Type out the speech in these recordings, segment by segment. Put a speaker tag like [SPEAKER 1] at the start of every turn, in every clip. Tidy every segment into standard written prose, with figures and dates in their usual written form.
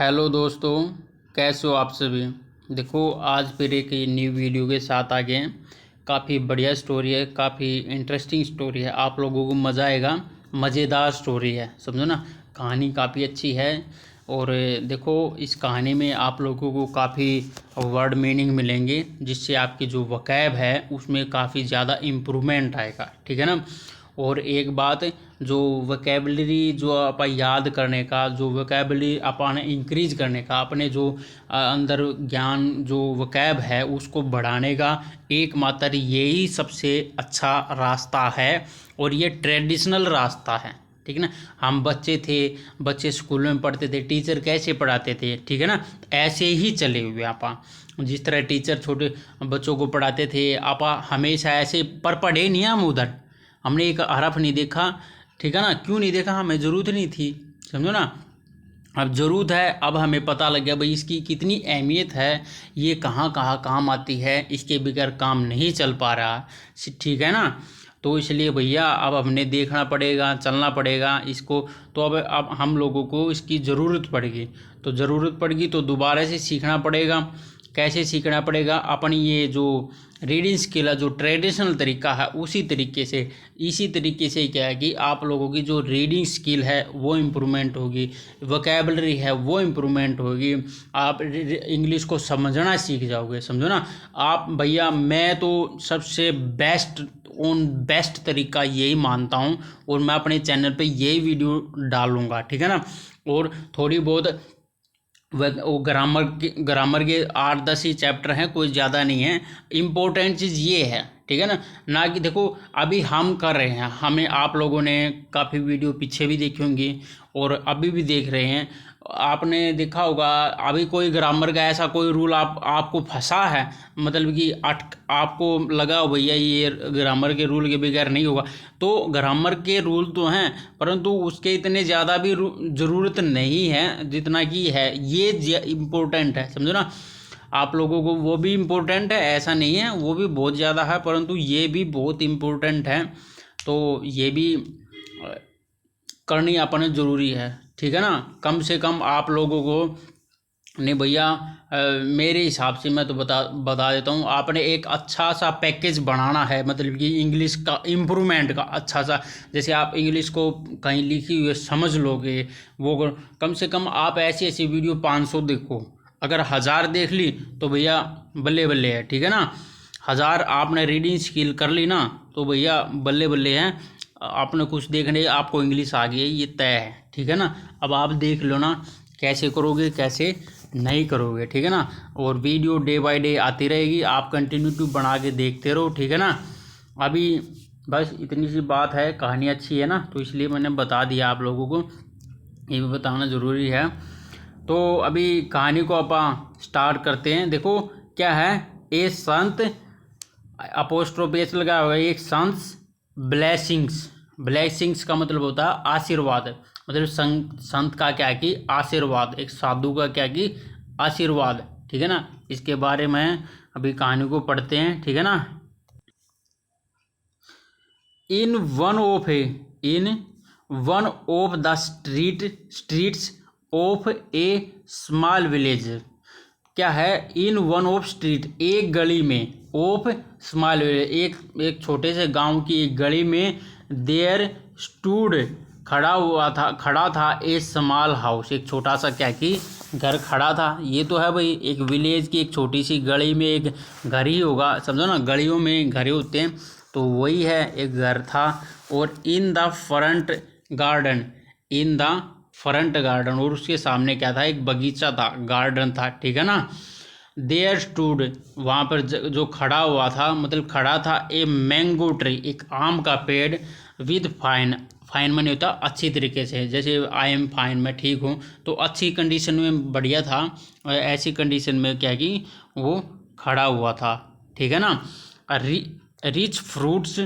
[SPEAKER 1] Hello दोस्तों, कैसे हो आप सभी। देखो, आज फिर एक न्यू वीडियो के साथ आ गए हैं। काफ़ी बढ़िया स्टोरी है, काफ़ी इंटरेस्टिंग स्टोरी है, आप लोगों को मज़ा आएगा। मज़ेदार स्टोरी है, समझो ना। कहानी काफ़ी अच्छी है। और देखो, इस कहानी में आप लोगों को काफ़ी वर्ड मीनिंग मिलेंगे, जिससे आपकी जो वकैब है उसमें काफ़ी ज़्यादा इम्प्रूवमेंट आएगा, ठीक है ना। और एक बात, जो वोकेबलरी जो आप याद करने का, जो वोकेबलरी अपन इंक्रीज करने का, अपने जो अंदर ज्ञान जो वोकैब है उसको बढ़ाने का एकमात्र यही सबसे अच्छा रास्ता है। और ये ट्रेडिशनल रास्ता है, ठीक है ना। हम बच्चे स्कूल में पढ़ते थे, टीचर कैसे पढ़ाते थे, ठीक है ना। ऐसे ही चले हुए आप, जिस तरह टीचर छोटे बच्चों को पढ़ाते थे आप हमेशा ऐसे पर पढ़े नहीं हम उधर। हमने एक हरफ नहीं देखा, ठीक है ना। क्यों नहीं देखा, हमें ज़रूरत नहीं थी, समझो ना। अब ज़रूरत है, अब हमें पता लग गया भाई इसकी कितनी अहमियत है, ये कहाँ कहाँ काम आती है, इसके बगैर काम नहीं चल पा रहा, ठीक है ना। तो इसलिए भैया अब हमने देखना पड़ेगा, चलना पड़ेगा इसको। तो अब हम लोगों को इसकी ज़रूरत पड़ेगी, तो ज़रूरत पड़ेगी तो दोबारा से सीखना पड़ेगा। कैसे सीखना पड़ेगा, अपनी ये जो रीडिंग स्किल है, जो ट्रेडिशनल तरीका है उसी तरीके से, इसी तरीके से क्या है कि आप लोगों की जो रीडिंग स्किल है वो इम्प्रूवमेंट होगी, वोकैबलरी है वो इम्प्रूवमेंट होगी, आप इंग्लिश को समझना सीख जाओगे, समझो ना। आप भैया, मैं तो सबसे बेस्ट तरीका यही मानता हूँ, और मैं अपने चैनल पे यही वीडियो डालूँगा, ठीक है ना। और थोड़ी बहुत वो ग्रामर के 8-10 ही चैप्टर हैं, कोई ज़्यादा नहीं है। इम्पोर्टेंट चीज़ ये है, ठीक है ना कि देखो अभी हम कर रहे हैं, हमें आप लोगों ने काफ़ी वीडियो पीछे भी देखी होंगी और अभी भी देख रहे हैं। आपने देखा होगा अभी कोई ग्रामर का ऐसा कोई रूल आपको फंसा है, मतलब कि आपको लगा हो भैया ये ग्रामर के रूल के बगैर नहीं होगा। तो ग्रामर के रूल तो हैं, परंतु उसके इतने ज़्यादा भी ज़रूरत नहीं है जितना कि है ये इम्पोर्टेंट है, समझो ना। आप लोगों को वो भी इम्पोर्टेंट है, ऐसा नहीं है, वो भी बहुत ज़्यादा है, परंतु ये भी बहुत इम्पोर्टेंट है। तो ये भी करनी अपने ज़रूरी है, ठीक है ना। कम से कम आप लोगों को नहीं भैया, मेरे हिसाब से मैं तो बता देता हूँ, आपने एक अच्छा सा पैकेज बनाना है, मतलब कि इंग्लिश का इम्प्रूवमेंट का अच्छा सा। जैसे आप इंग्लिश को कहीं लिखी हुई समझ लोगे, वो कम से कम आप ऐसी ऐसी वीडियो 500 देखो। अगर 1000 देख ली तो भैया बल्ले बल्ले है, ठीक है ना। 1000 आपने रीडिंग स्किल कर ली ना तो भैया बल्ले बल्ले हैं। आपने कुछ देखने आपको इंग्लिश आ गई है, ये तय है, ठीक है ना। अब आप देख लो ना कैसे करोगे कैसे नहीं करोगे, ठीक है ना। और वीडियो डे बाय डे आती रहेगी, आप कंटिन्यू बना के देखते रहो, ठीक है ना। अभी बस इतनी सी बात है, कहानी अच्छी है ना, तो इसलिए मैंने बता दिया आप लोगों को, ये भी बताना ज़रूरी है। तो अभी कहानी को आप स्टार्ट करते हैं। देखो क्या है, ए संत अपोस्ट्रोफी लगा हुआ है, एक संत ब्लेसिंग्स का मतलब होता है आशीर्वाद, मतलब संत का क्या कि आशीर्वाद, एक साधु का क्या कि आशीर्वाद, ठीक है ना। इसके बारे में अभी कहानी को पढ़ते हैं, ठीक है ना। In one of the streets of A small village, क्या है, इन वन ऑफ स्ट्रीट, एक गली में, ऑफ स्मॉल विलेज, एक छोटे से गांव की एक गली में, देयर स्टूड खड़ा था ए स्मॉल हाउस, एक छोटा सा क्या कि घर खड़ा था। ये तो है भाई, एक विलेज की एक छोटी सी गली में एक घर ही होगा, समझो ना, गलियों में घर होते हैं, तो वही है, एक घर था। और इन द फ्रंट गार्डन, और उसके सामने क्या था, एक बगीचा था, गार्डन था, ठीक है ना। देयर स्टूड, वहाँ पर जो खड़ा हुआ था, मतलब खड़ा था, ए मैंगो ट्री, एक आम का पेड़, विद फाइन माने होता अच्छी तरीके से, जैसे आई एम फाइन, मैं ठीक हूँ, तो अच्छी कंडीशन में बढ़िया था। ऐसी कंडीशन में क्या कि वो खड़ा हुआ था, ठीक है ना। रिच फ्रूट्स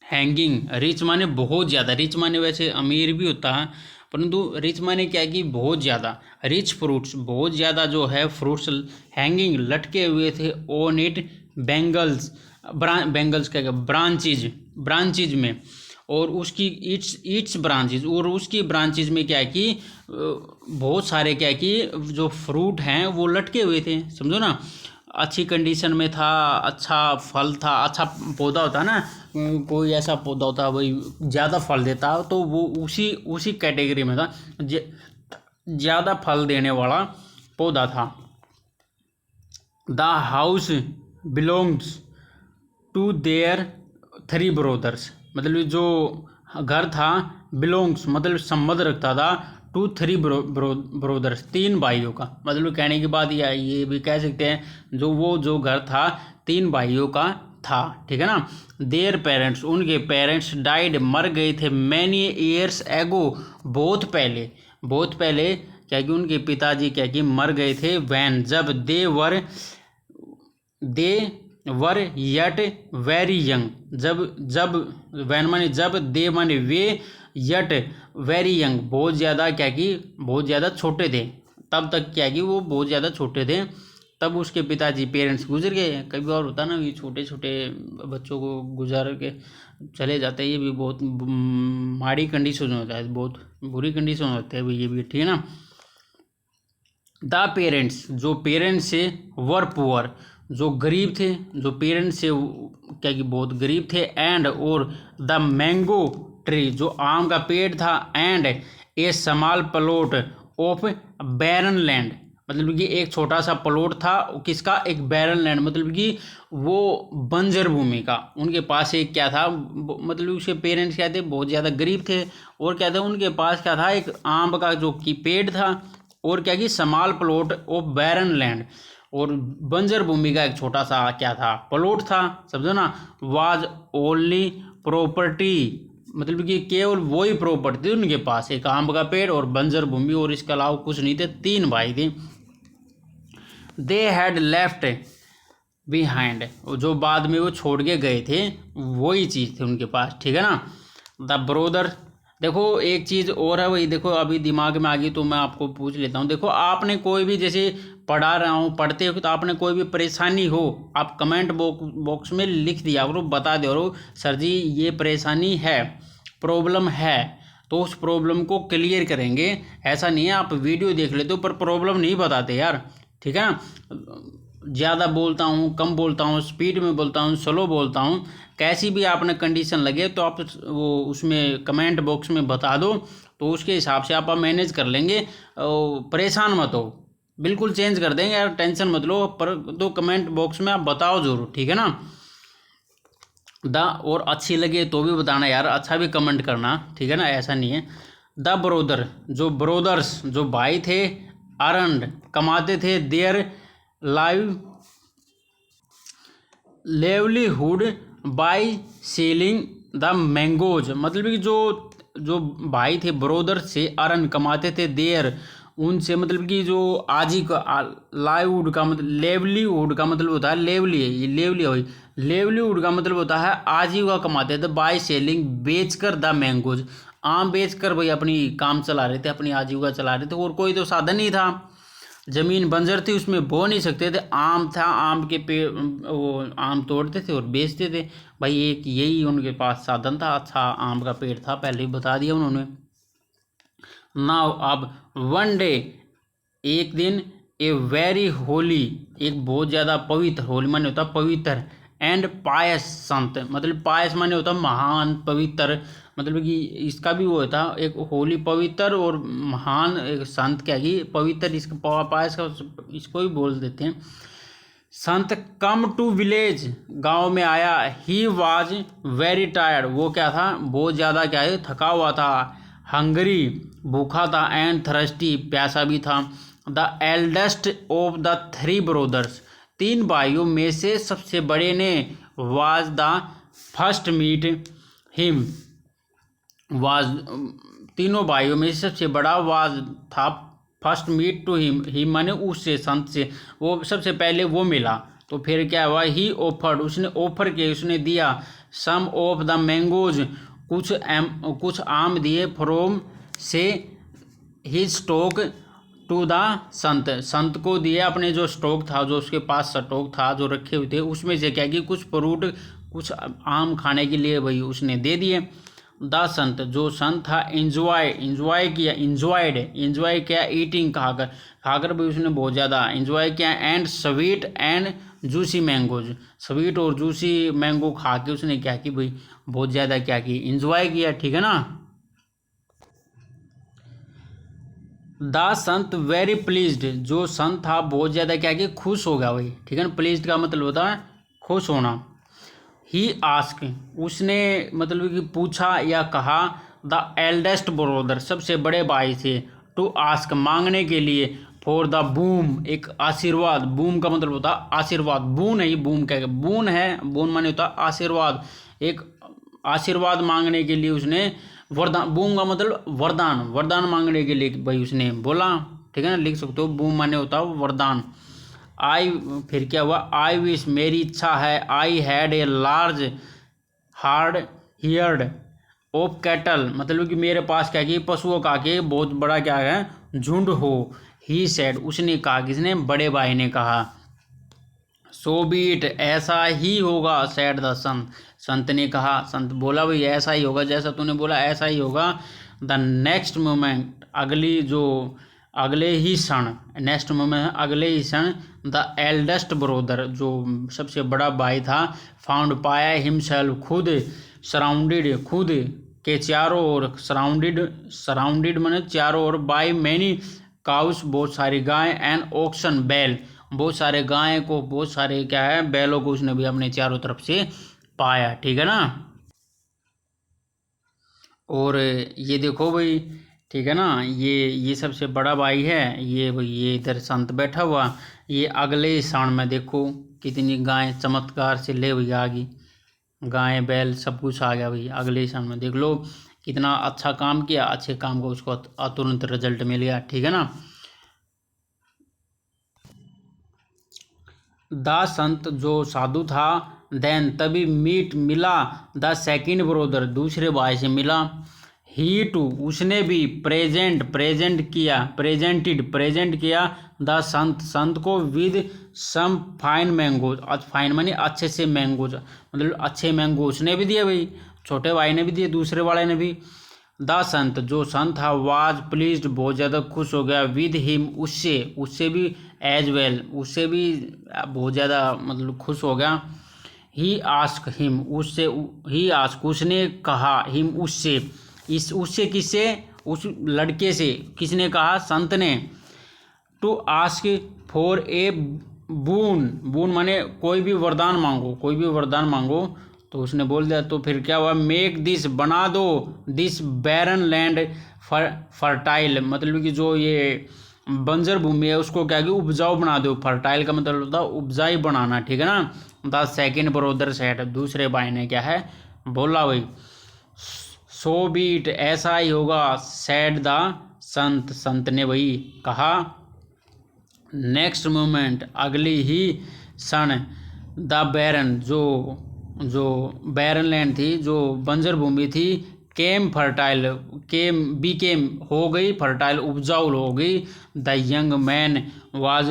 [SPEAKER 1] हैंगिंग, रिच माने बहुत ज़्यादा, रिच माने वैसे अमीर भी होता है, परंतु रिच माने क्या कि बहुत ज़्यादा, रिच फ्रूट्स बहुत ज़्यादा जो है फ्रूट्स हैंगिंग लटके हुए थे, ऑन इट बेंगल्स क्या ब्रांचेज में, और उसकी ईट्स ब्रांचेज, और उसकी ब्रांचेज में क्या है कि बहुत सारे क्या है कि जो फ्रूट हैं वो लटके हुए थे, समझो ना, अच्छी कंडीशन में था, अच्छा फल था, अच्छा पौधा होता है ना, कोई ऐसा पौधा होता है वही ज़्यादा फल देता, तो वो उसी कैटेगरी में था, ज़्यादा फल देने वाला पौधा था। The house belongs to their 3 brothers, मतलब जो घर था, बिलोंग्स मतलब संबंध रखता था, टू 3 ब्रोदर्स 3 भाइयों का, मतलब कहने की बात ये भी कह सकते हैं जो घर था 3 भाइयों का था, ठीक है ना। देयर पेरेंट्स, उनके पेरेंट्स डाइड मर गए थे, मैनी ईयर्स एगो, बहुत पहले क्या कि उनके पिताजी क्या कि मर गए थे, वैन जब दे वर यट वेरी यंग, जब वैन माने जब, दे माने वे, यट वेरी यंग बहुत ज़्यादा क्या कि बहुत ज़्यादा छोटे थे, तब तक क्या कि वो बहुत ज़्यादा छोटे थे, तब उसके पिताजी पेरेंट्स गुजर गए। कभी और होता ना, ये छोटे छोटे बच्चों को गुजार के चले जाते हैं, ये भी बहुत माड़ी कंडीशन होता है, बहुत बुरी कंडीशन होता है ये भी, ठीक है ना। द पेरेंट्स, जो पेरेंट्स से वर पुअर, जो गरीब थे, जो पेरेंट्स से क्या कि बहुत गरीब थे, एंड और द मैंगो ट्री, जो आम का पेड़ था, and A small plot of barren land, मतलब कि एक छोटा सा प्लॉट था, किसका, एक बैरन लैंड, मतलब कि वो बंजर भूमि का, उनके पास एक क्या था, मतलब उसके पेरेंट्स क्या थे, बहुत ज़्यादा गरीब थे, और क्या था उनके पास क्या था, एक आम का जो कि पेड़ था, और क्या कि small plot of barren land, और बंजर भूमि का एक छोटा सा क्या था, प्लॉट था, समझो ना। वाज ओनली प्रॉपर्टी, मतलब कि केवल वही प्रॉपर्टी थी उनके पास, एक आम का पेड़ और बंजर भूमि, और इसके अलावा कुछ नहीं थे, 3 भाई थे। दे हैड लेफ्ट बिहाइंड, जो बाद में वो छोड़ के गए थे वही चीज़ थी उनके पास, ठीक है ना। द ब्रोदर, देखो एक चीज़ और है, वही देखो अभी दिमाग में आ गई तो मैं आपको पूछ लेता हूँ। देखो आपने कोई भी, जैसे पढ़ा रहा हूँ, पढ़ते हो तो आपने कोई भी परेशानी हो, आप कमेंट बॉक्स में लिख दिया करो, बता दो करो, सर जी ये परेशानी है, प्रॉब्लम है, तो उस प्रॉब्लम को क्लियर करेंगे। ऐसा नहीं है आप वीडियो देख लेते हो पर प्रॉब्लम नहीं बताते यार, ठीक है ना। ज़्यादा बोलता हूँ, कम बोलता हूँ, स्पीड में बोलता हूँ, स्लो बोलता हूँ, कैसी भी आपने कंडीशन लगे तो आप वो उसमें कमेंट बॉक्स में बता दो, तो उसके हिसाब से आप मैनेज कर लेंगे। परेशान मत हो, बिल्कुल चेंज कर देंगे यार, टेंशन मत लो, पर तो कमेंट बॉक्स में आप बताओ ज़रूर, ठीक है ना। और अच्छी लगे तो भी बताना यार, अच्छा भी कमेंट करना, ठीक है ना, ऐसा नहीं है। द ब्रोदर, जो ब्रोदर्स, जो भाई थे, अर्नड कमाते थे, their livelihood by selling the mangoes, मतलब कि जो भाई थे ब्रोदर से अर्न कमाते थे, देयर उनसे, मतलब कि जो लाइवुड का मतलब, लेवलीहुड का मतलब होता है लेवली, ये लेवली हुई, लेवलीहुड का मतलब होता है आजीविका कमाते थे, बाय सेलिंग बेचकर, द मैंगोज आम बेचकर भाई अपनी काम चला रहे थे, अपनी आजीविका चला रहे थे, और कोई तो साधन नहीं था, जमीन बंजर थी, उसमें बो नहीं सकते थे, आम था, आम के पेड़, वो आम तोड़ते थे और बेचते थे भाई, एक यही उनके पास साधन था, अच्छा आम का पेड़ था, पहले ही बता दिया उन्होंने। नाउ अब वन डे, एक दिन, ए वेरी होली, एक बहुत ज़्यादा पवित्र, होली माने होता पवित्र, एंड पायस संत, मतलब पायस माने होता महान, पवित्र, मतलब कि इसका भी वो होता एक होली पवित्र और महान, एक संत क्या कि पवित्र, इसका पायस का इसको ही बोल देते हैं। संत कम टू विलेज, गांव में आया, ही वाज वेरी टायर्ड, वो क्या था, बहुत ज़्यादा क्या है, थका हुआ था, हंगरी भूखा था, एंड थर्स्टी प्यासा भी था। The eldest of the 3 brothers, 3 भाइयों में से सबसे बड़े ने, was the first meet him, was तीनों भाइयों में से सबसे बड़ा, वाज था फर्स्ट मीट टू हिम माने उससे, संत से वो सबसे पहले वो मिला, तो फिर क्या हुआ, ही ऑफर्ड, उसने ऑफर किया, उसने दिया, सम ऑफ द मैंगोज, कुछ आम दिए, फ्रॉम से ही स्टॉक टू द संत, संत को दिए अपने जो स्टॉक था, जो उसके पास स्टॉक था जो रखे हुए थे, उसमें से क्या कि कुछ फ्रूट, कुछ आम खाने के लिए भाई उसने दे दिए। द संत जो संत था इंजॉय किया ईटिंग खाकर भी उसने बहुत ज़्यादा इंजॉय किया and sweet and juicy mangoes sweet और जूसी मैंगो खा के उसने क्या की भाई बहुत ज़्यादा क्या की इंजॉय किया, ठीक है ना। द संत वेरी प्लीज्ड जो संत था बहुत ज़्यादा क्या कि खुश हो गया भाई, ठीक है ना। प्लीज्ड का मतलब होता है खुश होना। ही आस्क उसने मतलब कि पूछा या कहा द एल्डेस्ट ब्रोदर सबसे बड़े भाई से टू आस्क मांगने के लिए फॉर द बूम एक आशीर्वाद। बूम का मतलब होता है आशीर्वाद, बून है बूम क्या बून है, बून माने होता है आशीर्वाद। एक आशीर्वाद मांगने के लिए उसने वरदान, बूम का मतलब वरदान, वरदान मांगने के लिए भाई उसने बोला, ठीक है ना। लिख सकते हो बूम माने होता है वरदान। आई फिर क्या हुआ, आई विश मेरी इच्छा है, I had a large hard heard of cattle मतलब कि मेरे पास क्या कि पशुओं का के बहुत बड़ा क्या है झुंड हो। ही सेड उसने कहा, किसने, बड़े भाई ने कहा। सो बीट ऐसा ही होगा, सेड द संत संत ने कहा, संत बोला भाई ऐसा ही होगा, जैसा तूने बोला ऐसा ही होगा। द नेक्स्ट मोमेंट अगले ही क्षण, नेक्स्ट मोमेंट अगले ही क्षण द एल्डेस्ट ब्रोदर जो सबसे बड़ा भाई था फाउंड पाया हिमसेल्फ खुद सराउंडेड खुद के चारों ओर, सराउंडेड माने चारों ओर बाय मैनी काउस बहुत सारी गाय एंड ऑक्सन बैल बहुत सारे गाय को बहुत सारे क्या है बैलों को उसने भी अपने चारों तरफ से पाया, ठीक है ना। और ये देखो भाई, ठीक है ना, ये सबसे बड़ा भाई है ये भाई, ये इधर संत बैठा हुआ, ये अगले क्षण में देखो कितनी गाय चमत्कार से ले भैया आ गई, गाय बैल सब कुछ आ गया भाई अगले क्षण में। देख लो कितना अच्छा काम किया, अच्छे काम को उसको तुरंत रिजल्ट मिल गया, ठीक है ना। द संत जो साधु था देन तभी मीट मिला द सेकंड ब्रोदर दूसरे भाई से मिला। ही टू उसने भी प्रेजेंटेड किया द संत को with some fine mangoes, fine मानी अच्छे से मैंगोज मतलब अच्छे मैंगो उसने भी दिए भाई, छोटे भाई ने भी दिए दूसरे वाले ने भी। द संत जो संत था वाज प्लीज्ड बहुत ज़्यादा खुश हो गया विद हिम उससे भी एज वेल उससे भी बहुत ज़्यादा मतलब खुश हो गया। ही आस्क हिम उसने कहा हिम उससे किससे, उस लड़के से किसने कहा, संत ने। टू आस्क फॉर ए बून माने कोई भी वरदान मांगो तो उसने बोल दिया, तो फिर क्या हुआ, मेक दिस बना दो दिस बैरन लैंड फर्टाइल मतलब कि जो ये बंजर भूमि है उसको क्या कि उपजाऊ बना दो। फर्टाइल का मतलब होता है उपजाऊ बनाना, ठीक है ना। द सेकंड ब्रोदर सेड दूसरे भाई ने क्या है बोला भाई। सो बीट ऐसा ही होगा, सेड द संत ने वही कहा। नेक्स्ट मोमेंट अगली ही क्षण द बैरन जो बैरन लैंड थी जो बंजर भूमि थी बीकेम हो गई फर्टाइल उपजाऊ हो गई। The young man was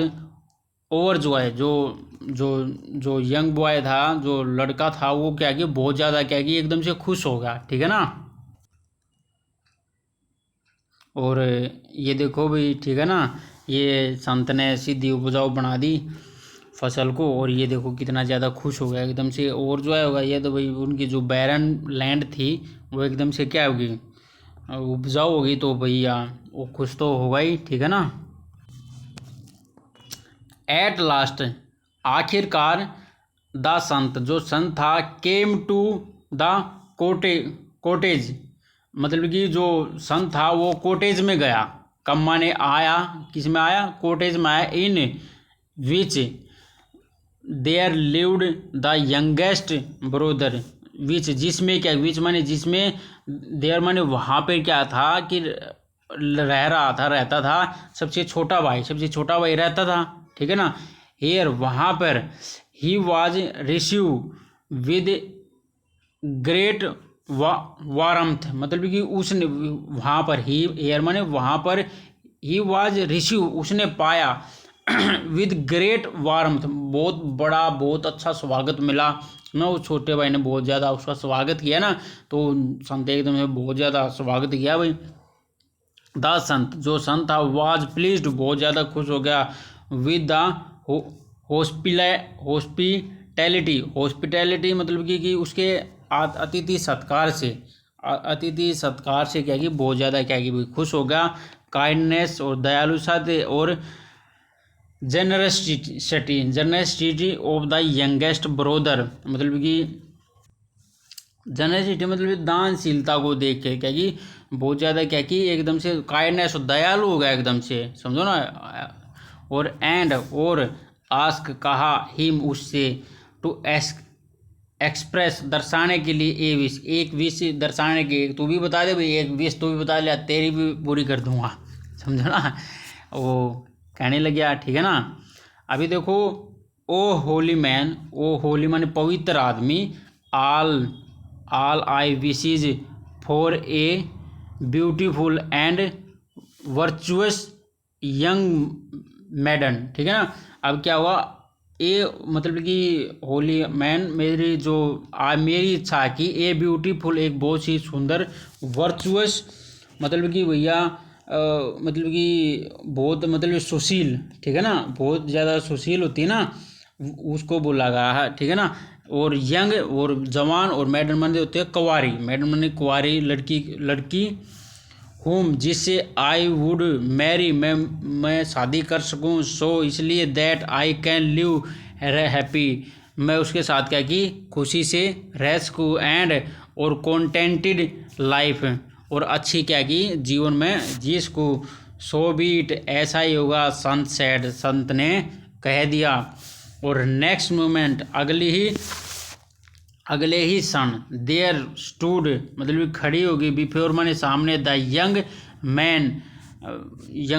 [SPEAKER 1] over जो यंग बॉय था जो लड़का था वो क्या कि बहुत ज़्यादा क्या कि एकदम से खुश हो गया, ठीक है ना। और ये देखो भाई, ठीक है ना, ये संत ने सीधी उपजाऊ बना दी फसल को, और ये देखो कितना ज़्यादा खुश हो गया एकदम से। और जो है होगा ये तो भाई उनकी जो बैरन लैंड थी वो एकदम से क्या होगी उपजाऊ होगी, तो भैया वो खुश तो होगा ही, ठीक है ना। एट लास्ट आखिरकार द संत जो संत था केम टू द कोटेज मतलब कि जो संत था वो कोटेज में गया। कब माने आया, किस में आया, कोटेज में आया। In which there lived the youngest brother which जिसमें क्या, विच माने जिसमें, देयर माने वहाँ पे क्या था कि रहता था सबसे छोटा भाई रहता था, ठीक है ना। हेयर वहाँ पर ही was receive with great warmth मतलब कि उसने वहाँ पर ही हेयर माने वहाँ पर ही वाज रिसीव उसने पाया विद ग्रेट वारम्थ बहुत बड़ा बहुत अच्छा स्वागत मिला ना उस छोटे भाई ने बहुत ज़्यादा उसका स्वागत किया ना, तो संत एकदम से बहुत ज़्यादा स्वागत किया भाई। द संत, जो संत था, वाज प्लीज्ड, बहुत ज़्यादा खुश हो गया, विद द हॉस्पिटैलिटी, हॉस्पिटैलिटी मतलब कि उसके अतिथि सत्कार से, अतिथि सत्कार से क्या कि बहुत ज़्यादा क्या कि भाई खुश हो गया। काइंडनेस और दयालुता और generosity of the youngest brother, मतलब कि जनरसिटी मतलब दानशीलता को देख के क्या कि बहुत ज़्यादा क्या कि एकदम से काइंडनेस और दयालु हो गया एकदम से, समझो ना। और एंड और आस्क कहा हिम उससे, टू एक्सप्रेस दर्शाने के लिए ए विश, एक विश दर्शाने के, तू भी बता दे भाई, एक विश तू भी बता लिया, तेरी भी पूरी कर दूंगा, समझो ना। वो कहने लग गया, ठीक है ना। अभी देखो, ओ होली मैन, ओ होली मैन पवित्र आदमी, all I wishes for a beautiful and virtuous young मैडन, ठीक है ना। अब क्या हुआ, ए मतलब कि होली मैन, मेरी जो मेरी इच्छा है कि ए ब्यूटीफुल, एक बहुत ही सुंदर, वर्चुअस मतलब कि भैया मतलब कि बहुत मतलब सुशील, ठीक है ना, बहुत ज़्यादा सुशील होती है ना, उसको बोला गया है, ठीक है ना। और यंग और जवान, और मैडम माने होते हैं कुंवारी, मैडम माने कुंवारी लड़की होम, जिससे आई वुड मैरी, मैं शादी कर सकूं, सो इसलिए that I can live happy, मैं उसके साथ क्या कि खुशी से रह सकूँ, एंड और कॉन्टेंटेड लाइफ, और अच्छी क्या कि जीवन में जी सकूँ। सो बीट, ऐसा ही होगा, संत सैड, संत ने कह दिया। और नेक्स्ट मोमेंट, अगले ही क्षण, देयर स्टूड मतलब खड़ी होगी, बिफोर माने सामने, द यंग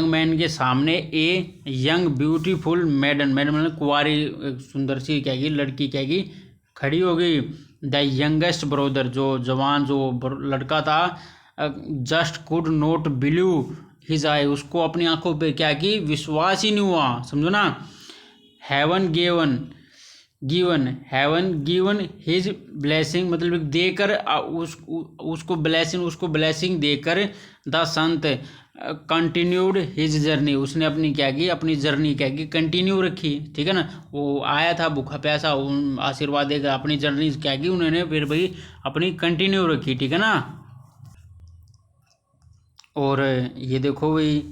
[SPEAKER 1] मैन के सामने, ए यंग ब्यूटीफुल मैडन मैंने कुंवारी सुंदर सी क्या की लड़की क्या की खड़ी होगी। द यंगेस्ट ब्रदर, जो जवान जो लड़का था, just could not believe his eye, उसको अपनी आंखों पे क्या की विश्वास ही नहीं हुआ, समझो ना। हेवन गिवन हिज ब्लेसिंग मतलब देकर उसको ब्लेसिंग देकर, the Sant continued his journey, उसने अपनी क्या की अपनी जर्नी क्या की कंटिन्यू रखी, ठीक है ना। वो आया था भूखा प्यासा, आशीर्वाद देकर अपनी जर्नी क्या की उन्होंने फिर भाई अपनी कंटिन्यू रखी, ठीक है ना। और ये देखो भाई,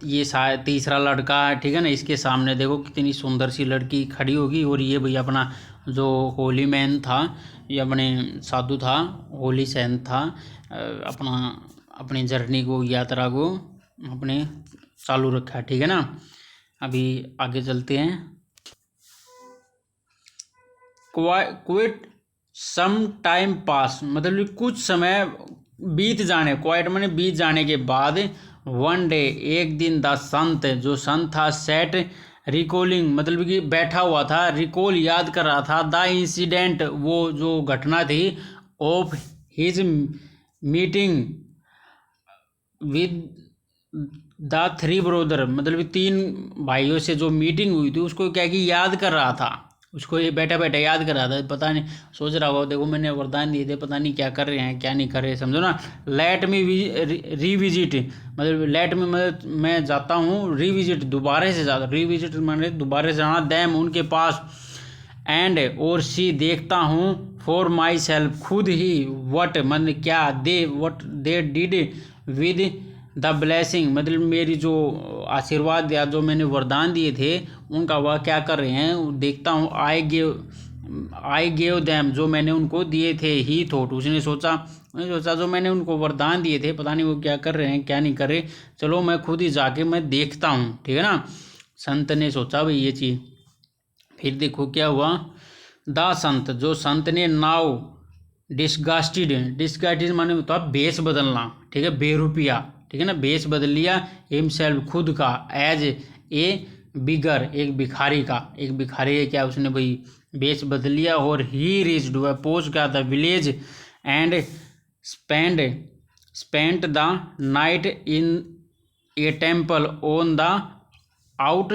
[SPEAKER 1] ये शायद तीसरा लड़का है, ठीक है ना, इसके सामने देखो कितनी सुंदर सी लड़की खड़ी होगी, और ये भाई अपना जो होली मैन था, ये अपने साधु था, होली सैन था, अपनी जर्नी को, यात्रा को अपने चालू रखा है, ठीक है ना। अभी आगे चलते हैं। क्विट सम टाइम पास मतलब कुछ समय बीत जाने, क्वाइट मैंने बीत जाने के बाद, वन डे एक दिन, द संत जो संत था, सेट रिकॉलिंग मतलब कि बैठा हुआ था, रिकॉल याद कर रहा था, द इंसिडेंट वो जो घटना थी, of his meeting with the three brother मतलब तीन भाइयों से जो मीटिंग हुई थी, उसको क्या कि याद कर रहा था, उसको ये बैठा बैठा याद कर रहा था, पता नहीं सोच रहा होगा देखो मैंने वरदान दिए थे, पता नहीं क्या कर रहे हैं क्या नहीं कर रहे, समझो ना। लेट मी रिविजिट मतलब लेट मी मतलब मैं जाता हूँ, रिविजिट दोबारा से जाता, रिविजिट मैंने दोबारा से जाना, दैम उनके पास, एंड और सी देखता हूँ, फॉर माई सेल्फ खुद ही, वट मन क्या what they did with the blessing मतलब मेरी जो आशीर्वाद या जो मैंने वरदान दिए थे उनका वह क्या कर रहे हैं, देखता हूँ। आई गेव दैम जो मैंने उनको दिए थे, ही थॉट उसने सोचा जो मैंने उनको वरदान दिए थे, पता नहीं वो क्या कर रहे हैं क्या नहीं कर रहे, चलो मैं खुद ही जाके मैं देखता हूँ, ठीक है ना। संत ने सोचा भाई ये चीज़। फिर देखो क्या हुआ, द संत जो संत ने, नाउ डिस्गास्टेड माने होता है भेष बदलना, ठीक है, बेरुपिया, ठीक है ना, भेष बदल लिया, हिमसेल्फ खुद का, एज ए बिगर एक भिखारी का, एक भिखारी है क्या उसने भाई भेष बदल लिया, और ही रीच्ड वह पहुंच गया था village, and spent the night in a temple on the out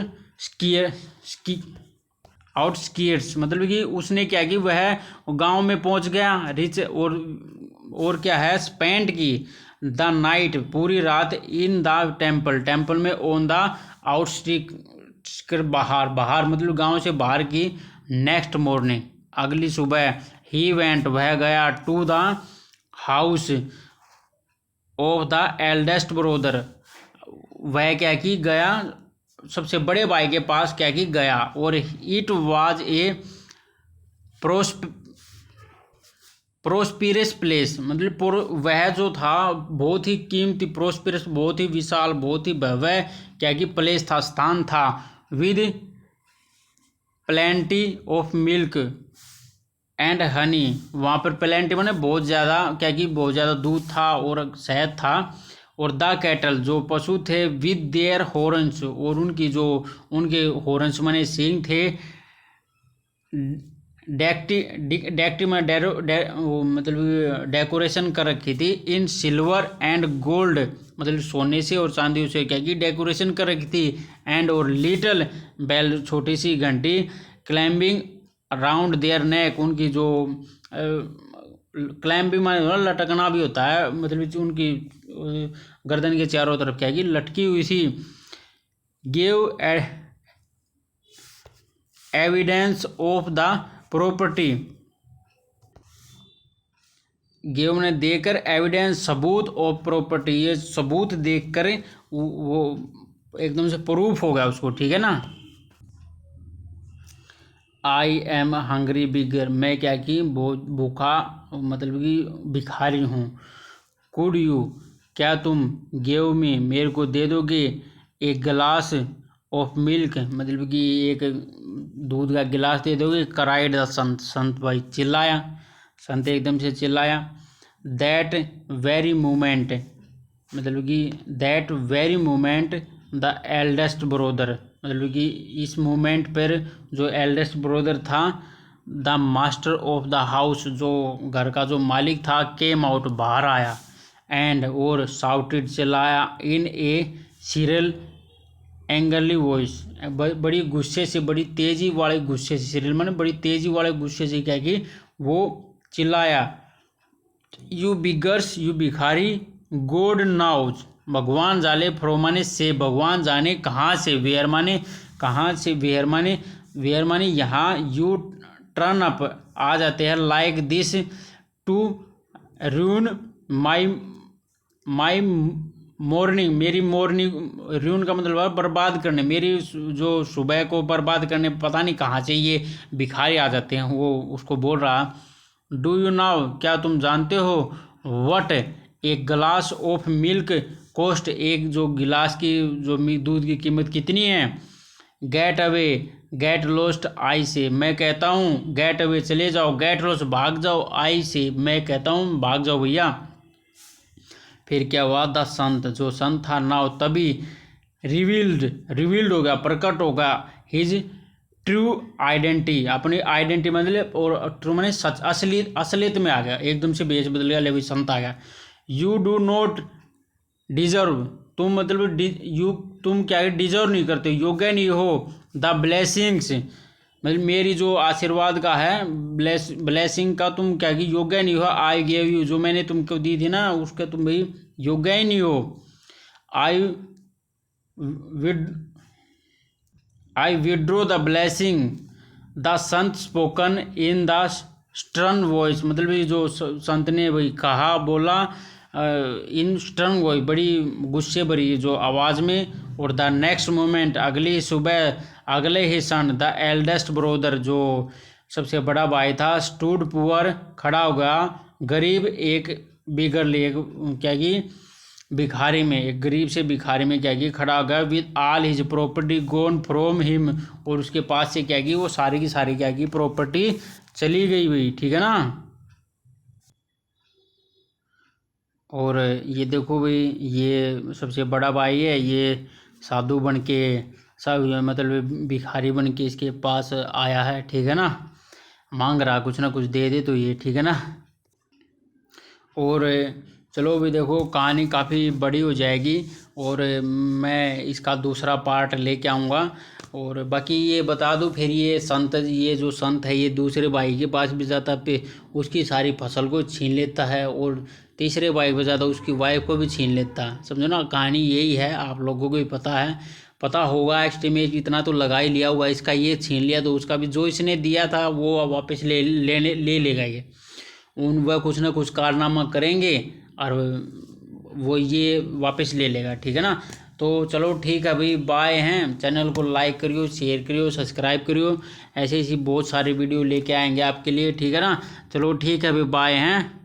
[SPEAKER 1] outskirts, मतलब कि उसने क्या की, वह गांव में पहुंच गया। रिच और क्या है, स्पेंड की द नाइट, पूरी रात, इन द टेम्पल, टेम्पल में, ऑन द आउटस्टिक, बाहर, बाहर मतलब गांव से बाहर की। नेक्स्ट मॉर्निंग, अगली सुबह, ही वेंट, वह गया, to the house of the eldest brother, वह क्या की, गया, सबसे बड़े भाई के पास क्या की, गया। और इट वाज ए प्रोस्पिरस प्लेस, मतलब वह जो था बहुत ही कीमती, प्रोस्पिरस बहुत ही विशाल, बहुत ही भव्य क्या की प्लेस था, स्थान था। With plenty of milk and honey, वहाँ पर प्लेंटी मैंने बहुत ज़्यादा क्या की, बहुत ज़्यादा दूध था और शहद था। और द कैटल, जो पशु थे, विद देयर हॉर्न्स, और उनके हॉर्न्स मैंने सींग थे। डेक्टी में मतलब डेकोरेशन कर रखी थी, इन सिल्वर एंड गोल्ड, मतलब सोने से और चांदी से क्या की, डेकोरेशन कर रखी थी। एंड और लिटिल बेल, छोटी सी घंटी, क्लाइंबिंग अराउंड देयर नेक, उनकी जो क्लाइंबिंग माने लटकना भी होता है, मतलब उनकी गर्दन के चारों तरफ क्या की, लटकी हुई थी। Give evidence of the property, give ने देकर, एविडेंस सबूत, ऑफ प्रॉपर्टी, ये सबूत देखकर वो एकदम से प्रूफ हो गया उसको, ठीक है ना। आई एम हंग्री बिगर, मैं क्या की, भूखा, मतलब कि भिखारी हूँ। कुड यू, क्या तुम, गिव मी, मेरे को दे दोगे, एक गिलास ऑफ मिल्क, मतलब कि एक दूध का गिलास दे दोगे। क्राइड द संत, संत भाई चिल्लाया, संत एकदम से चिल्लाया। दैट वेरी मोमेंट, मतलब कि that very moment the eldest brother, मतलब कि इस मोमेंट पर जो एल्डेस्ट ब्रोदर था, the master of the house, जो घर का जो मालिक था, केम आउट, बाहर आया। एंड और साउटेड, चिल्लाया, इन ए सीरियल एंगरली वॉइस, बड़ी गुस्से से, बड़ी तेजी वाले गुस्से से, सीरियल माने बड़ी तेजी वाले गुस्से से क्या कि वो चिल्लाया। यू बिगर्स, यू भिखारी, गॉड नाउज, भगवान जाने, फ्रॉम माने से, भगवान जाने कहाँ से, वेयर माने कहाँ से, वेयर माने यहाँ, यू टर्न अप, आ जाते हैं, like this to ruin my morning, मेरी मॉर्निंग, रून का मतलब है बर्बाद करने, मेरी जो सुबह को बर्बाद करने, पता नहीं कहाँ से ये भिखारी आ जाते हैं, वो उसको बोल रहा। डू यू नाउ, क्या तुम जानते हो, वट एक गिलास ऑफ मिल्क कॉस्ट, एक जो गिलास की जो दूध की कीमत कितनी है। गेट अवे, गेट लॉस्ट, आई से, मैं कहता हूँ, गेट अवे चले जाओ, गेट लॉस्ट भाग जाओ, आई से, मैं कहता हूँ भाग जाओ भैया। फिर क्या हुआ, द संत, जो संत था, नाउ तभी, रिवील्ड हो गया, प्रकट होगा, हिज ट्रू आइडेंटिटी, अपनी आइडेंटिटी मतलब, और ट्रू मैंने सच, असलियत में आ गया, एकदम से भेष बदल गया, लेवी संत आ गया। यू डू नॉट डिजर्व, तुम मतलब तुम क्या डिजर्व नहीं करते, योग्य नहीं हो, द ब्लेसिंग्स, मतलब मेरी जो आशीर्वाद का है, ब्लेसिंग का तुम क्या कि योग्य नहीं हो। आई गेव यू, जो मैंने तुमको दी थी ना, उसका तुम भाई योग्य ही नहीं हो। आई withdraw the blessing, the Sant spoken in the stern voice, मतलब ये जो संत ने भाई कहा, बोला, इन स्टर्न वॉइस, बड़ी गुस्से भरी जो आवाज़ में। और द नेक्स्ट मोमेंट, अगली सुबह, अगले ही क्षण, द एल्डेस्ट ब्रोदर, जो सबसे बड़ा भाई था, स्टूड पुअर, खड़ा हो गया, गरीब, एक बिगरली, एक क्या की भिखारी में, एक गरीब से भिखारी में क्या की खड़ा हो गया। With all his property gone from him, और उसके पास से क्या की वो सारी की सारी क्या की प्रॉपर्टी चली गई भाई, ठीक है ना। और ये देखो भाई, ये सबसे बड़ा भाई है, ये साधु बन के, सब मतलब भिखारी बन के इसके पास आया है, ठीक है ना, मांग रहा कुछ ना कुछ दे दे तो ये, ठीक है ना। और चलो भी देखो, कहानी काफ़ी बड़ी हो जाएगी, और मैं इसका दूसरा पार्ट लेके आऊँगा। और बाकी ये बता दूं फिर ये जो संत है ये दूसरे भाई के पास भी जाता पे उसकी सारी फसल को छीन लेता है, और तीसरे भाई पे जाता उसकी वाइफ को भी छीन लेता है। समझो ना, कहानी यही है, आप लोगों को भी पता है, पता होगा एस्टिमेट इतना तो लगा ही लिया हुआ, इसका ये छीन लिया तो उसका भी जो इसने दिया था वो वापस ले लेगा ये। वह कुछ ना कुछ कारनामा करेंगे और वो ये वापस ले लेगा, ठीक है ना। तो चलो ठीक है भाई, बाय हैं। चैनल को लाइक करियो, शेयर करियो, सब्सक्राइब करियो, ऐसे ऐसी बहुत सारी वीडियो लेके आएंगे आपके लिए, ठीक है ना। चलो ठीक है भाई, बाय हैं।